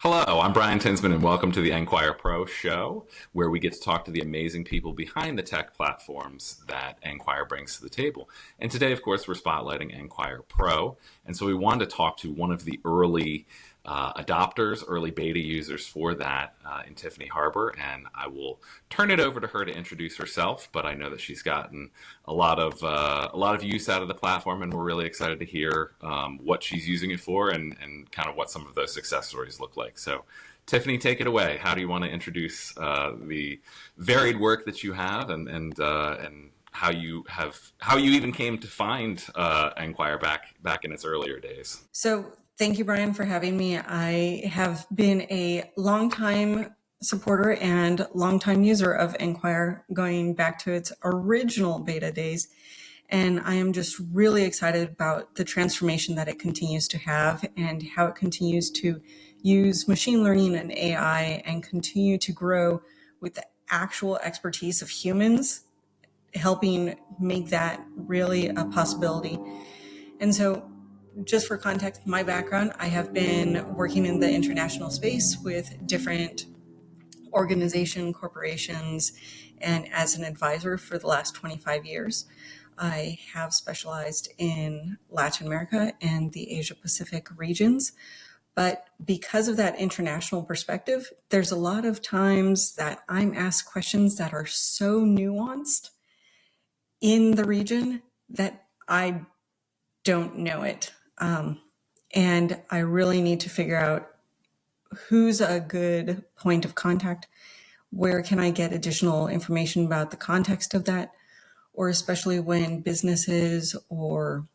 Hello, I'm Brian Tinsman, and welcome to the Enquire PRO show, where we get to talk to the amazing people behind the tech platforms that Enquire brings to the table. And today, of course, we're spotlighting Enquire PRO. And so we wanted to talk to one of the early adopters, early beta users for that in Tiffany Harbour. And I will turn it over to her to introduce herself, but I know that she's gotten a lot of use out of the platform, and we're really excited to hear what she's using it for and kind of what some of those success stories look like. So, Tiffany, take it away. How do you want to introduce the varied work that you have, and how you even came to find Enquire back in its earlier days? So, thank you, Brian, for having me. I have been a longtime supporter and longtime user of Enquire, going back to its original beta days. And I am just really excited about the transformation that it continues to have and how it continues to use machine learning and AI and continue to grow with the actual expertise of humans, helping make that really a possibility. And so, just for context, my background, I have been working in the international space with different organizations, corporations, and as an advisor for the last 25 years. I have specialized in Latin America and the Asia Pacific regions. But because of that international perspective, there's a lot of times that I'm asked questions that are so nuanced in the region that I don't know it. And I really need to figure out who's a good point of contact. Where can I get additional information about the context of that? Or especially when businesses or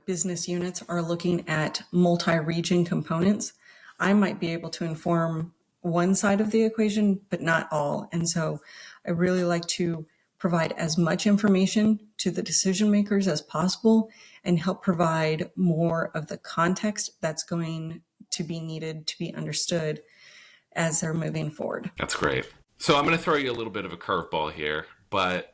business units are looking at multi-region components, I might be able to inform one side of the equation, but not all. And so I really like to provide as much information to the decision makers as possible and help provide more of the context that's going to be needed to be understood as they're moving forward. That's great. So I'm going to throw you a little bit of a curveball here, but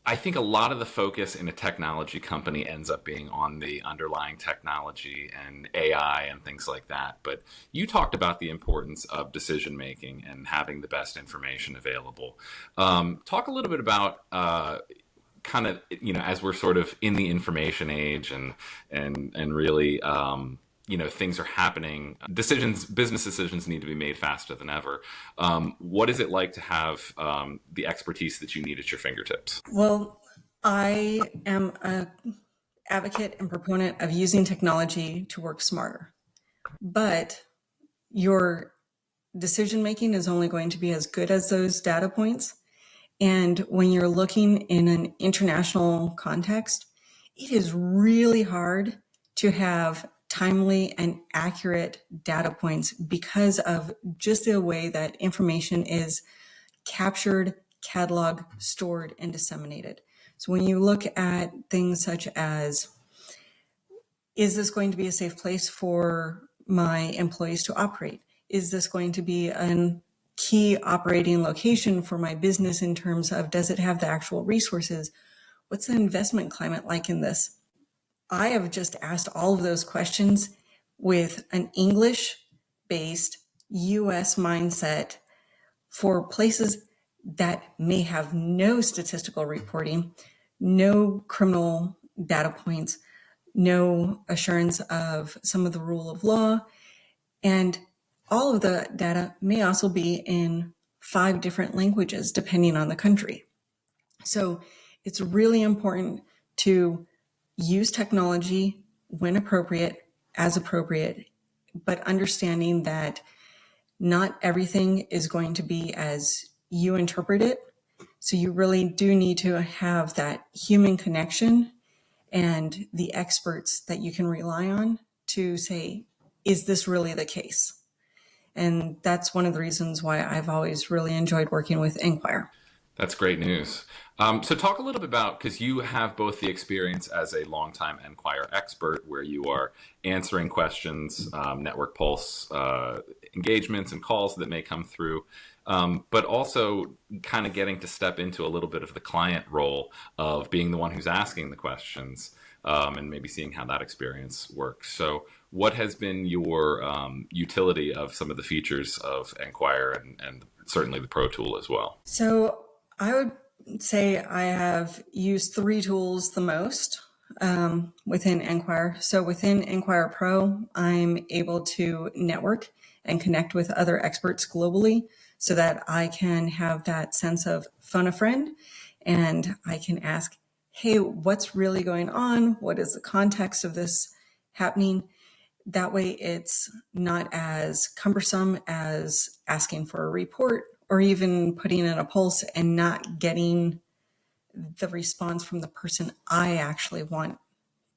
I think a lot of the focus in a technology company ends up being on the underlying technology and AI and things like that. But you talked about the importance of decision making and having the best information available. Talk a little bit about kind of, as we're sort of in the information age and really things are happening. Business decisions need to be made faster than ever. What is it like to have the expertise that you need at your fingertips? Well, I am an advocate and proponent of using technology to work smarter. But your decision making is only going to be as good as those data points. And when you're looking in an international context, it is really hard to have timely and accurate data points because of just the way that information is captured, cataloged, stored, and disseminated. So when you look at things such as, is this going to be a safe place for my employees to operate? Is this going to be a key operating location for my business in terms of, does it have the actual resources? What's the investment climate like in this? I have just asked all of those questions with an English-based US mindset for places that may have no statistical reporting, no criminal data points, no assurance of some of the rule of law, and all of the data may also be in 5 different languages, depending on the country. So it's really important to use technology when appropriate, as appropriate, but understanding that not everything is going to be as you interpret it. So you really do need to have that human connection and the experts that you can rely on to say, is this really the case? And that's one of the reasons why I've always really enjoyed working with Enquire. That's great news. So talk a little bit about, because you have both the experience as a longtime Enquire expert where you are answering questions, NetworkPulse engagements and calls that may come through, but also kind of getting to step into a little bit of the client role of being the one who's asking the questions and maybe seeing how that experience works. So what has been your utility of some of the features of Enquire and certainly the Pro tool as well? So I would say I have used three tools the most within Enquire. So within Enquire Pro, I'm able to network and connect with other experts globally so that I can have that sense of phone a friend and I can ask, hey, what's really going on? What is the context of this happening? That way it's not as cumbersome as asking for a report or even putting in a pulse and not getting the response from the person I actually want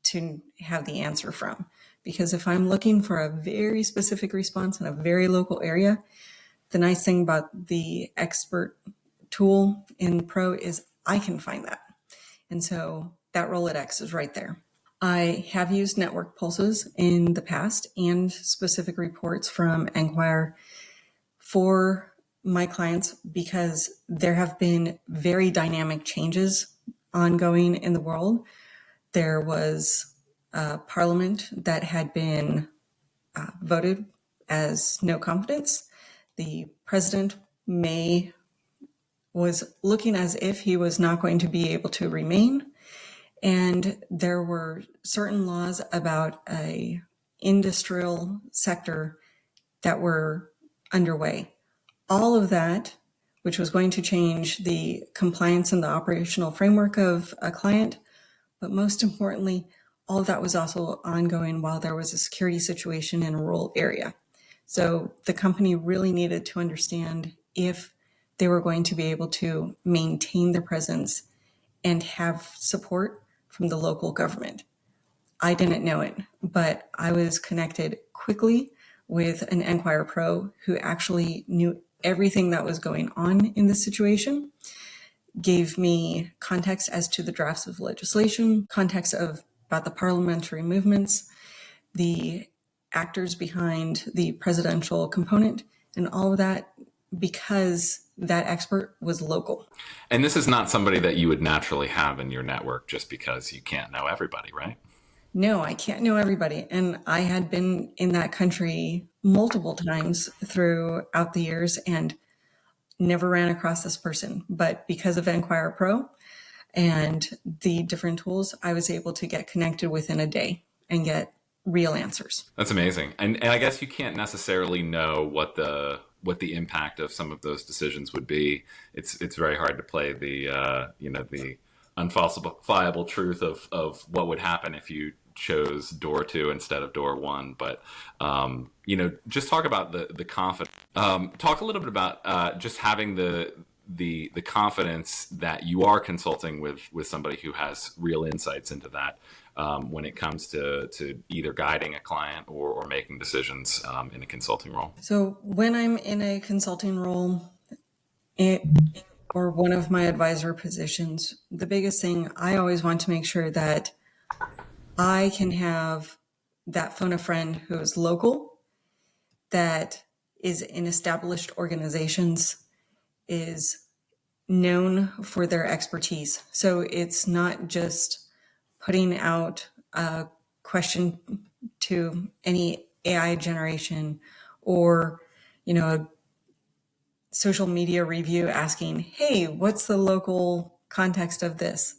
to have the answer from. Because if I'm looking for a very specific response in a very local area, the nice thing about the expert tool in Pro is I can find that. And so that Rolodex is right there. I have used network pulses in the past and specific reports from Enquire for my clients because there have been very dynamic changes ongoing in the world. There was a parliament that had been voted as no confidence. The president was looking as if he was not going to be able to remain. And there were certain laws about a industrial sector that were underway. All of that, which was going to change the compliance and the operational framework of a client, but most importantly, all of that was also ongoing while there was a security situation in a rural area. So the company really needed to understand if they were going to be able to maintain their presence and have support from the local government. I didn't know it, but I was connected quickly with an Enquire Pro who actually knew everything that was going on in this situation, gave me context as to the drafts of legislation, context about the parliamentary movements, the actors behind the presidential component, and all of that because that expert was local. And this is not somebody that you would naturally have in your network just because you can't know everybody, right? No, I can't know everybody. And I had been in that country multiple times throughout the years and never ran across this person. But because of Enquire Pro and the different tools, I was able to get connected within a day and get real answers. That's amazing. And I guess you can't necessarily know what the impact of some of those decisions would be. It's very hard to play the unfalsifiable truth of what would happen if you chose door 2 instead of door 1. But just talk about the confidence. Talk a little bit about just having the confidence that you are consulting with somebody who has real insights into that when it comes to either guiding a client or making decisions in a consulting role. So when I'm in a consulting role or one of my advisor positions, the biggest thing I always want to make sure that I can have that phone a friend who is local, that is in established organizations, is known for their expertise. So it's not just putting out a question to any AI generation or, a social media review asking, hey, what's the local context of this?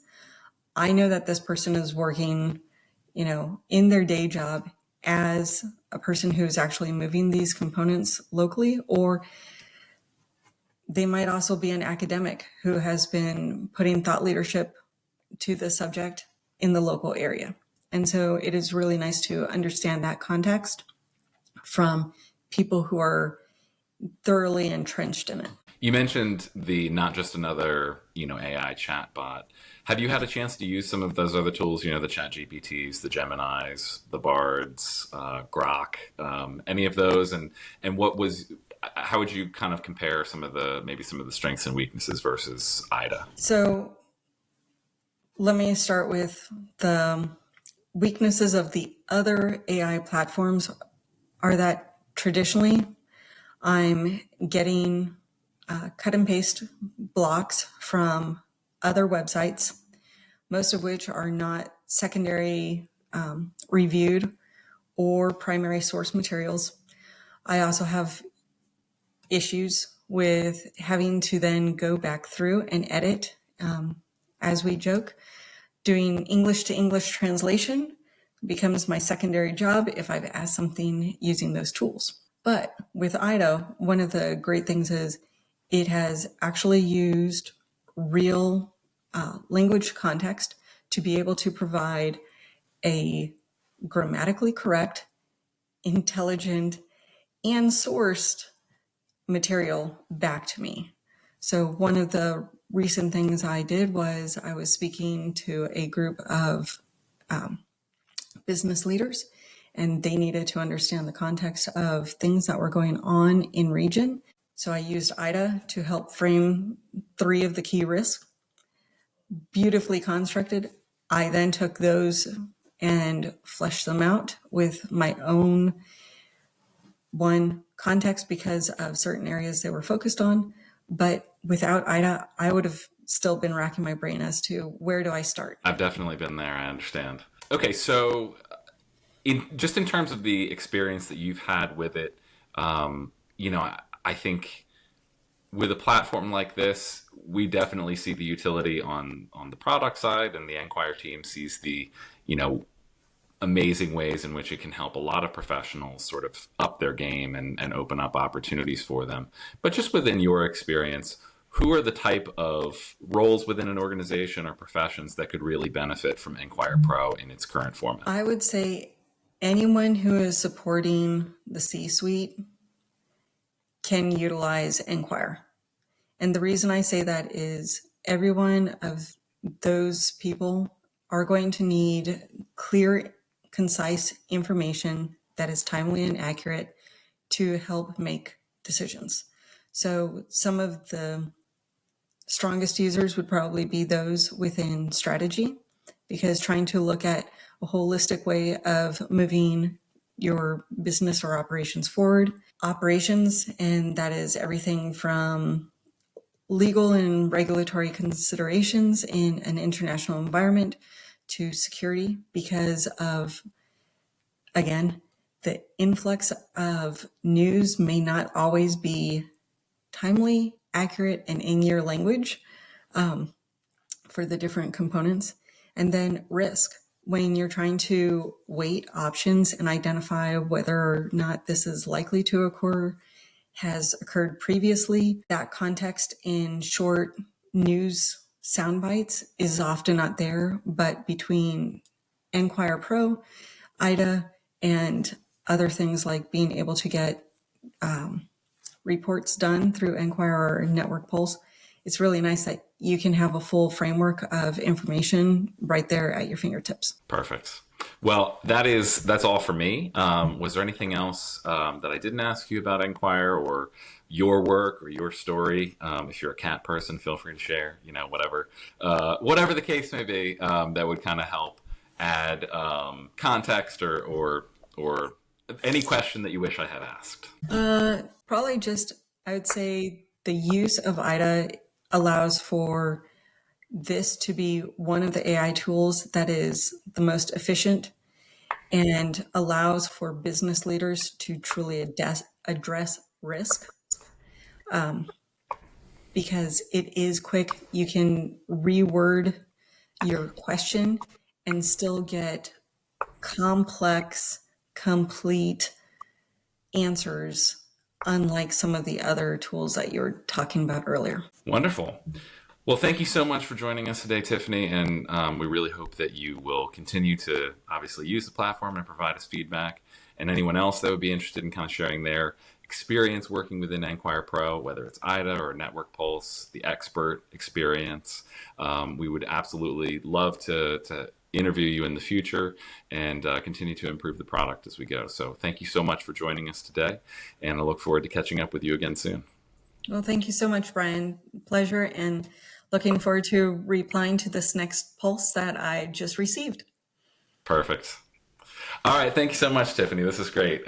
I know that this person is working, in their day job as a person who's actually moving these components locally, or they might also be an academic who has been putting thought leadership to the subject in the local area. And so it is really nice to understand that context from people who are thoroughly entrenched in it. You mentioned the not just another, AI chatbot. Have you had a chance to use some of those other tools, the Chat GPTs, the Geminis, the Bards, Grok, any of those? And how would you kind of compare some of the strengths and weaknesses versus IDA? So let me start with the weaknesses of the other AI platforms are that traditionally I'm getting cut and paste blocks from other websites, most of which are not secondary reviewed or primary source materials. I also have issues with having to then go back through and edit, as we joke. Doing English to English translation becomes my secondary job if I've asked something using those tools. But with IDA, one of the great things is it has actually used real language context to be able to provide a grammatically correct, intelligent, and sourced material back to me. So one of the recent things I did was I was speaking to a group of business leaders, and they needed to understand the context of things that were going on in region. So I used IDA to help frame 3 of the key risks, beautifully constructed. I then took those and fleshed them out with my own context because of certain areas they were focused on. But without IDA, I would have still been racking my brain as to where do I start? I've definitely been there. I understand. Okay, so in terms of the experience that you've had with it, I think with a platform like this, we definitely see the utility on the product side, and the Enquire team sees the amazing ways in which it can help a lot of professionals sort of up their game and open up opportunities for them. But just within your experience, who are the type of roles within an organization or professions that could really benefit from Enquire Pro in its current format? I would say anyone who is supporting the C-suite can utilize Enquire. And the reason I say that is every one of those people are going to need clear, concise information that is timely and accurate to help make decisions. So some of the strongest users would probably be those within strategy, because trying to look at a holistic way of moving your business or operations forward. Operations, and that is everything from legal and regulatory considerations in an international environment to security, because of, again, the influx of news may not always be timely, accurate, and in your language for the different components. And then risk, when you're trying to weight options and identify whether or not this is likely to occur, has occurred previously. That context in short news sound bites is often not there, but between Enquire Pro, IDA, and other things like being able to get reports done through Enquire or NetworkPulse, it's really nice that you can have a full framework of information right there at your fingertips. Perfect. Well, that's all for me. Was there anything else that I didn't ask you about Enquire or your work or your story? If you're a cat person, feel free to share. Whatever the case may be, that would kind of help add context or any question that you wish I had asked. Probably just, I would say the use of IDA allows for this to be one of the AI tools that is the most efficient and allows for business leaders to truly address risk, because it is quick. You can reword your question and still get complex, complete answers, unlike some of the other tools that you were talking about earlier. Wonderful. Well, thank you so much for joining us today, Tiffany, and we really hope that you will continue to obviously use the platform and provide us feedback. And anyone else that would be interested in kind of sharing their experience working within Enquire Pro, whether it's IDA or NetworkPulse, the expert experience, we would absolutely love to interview you in the future and continue to improve the product as we go. So thank you so much for joining us today, and I look forward to catching up with you again soon. Well, thank you so much, Brian. Pleasure, and looking forward to replying to this next pulse that I just received. Perfect. All right. Thank you so much, Tiffany. This is great.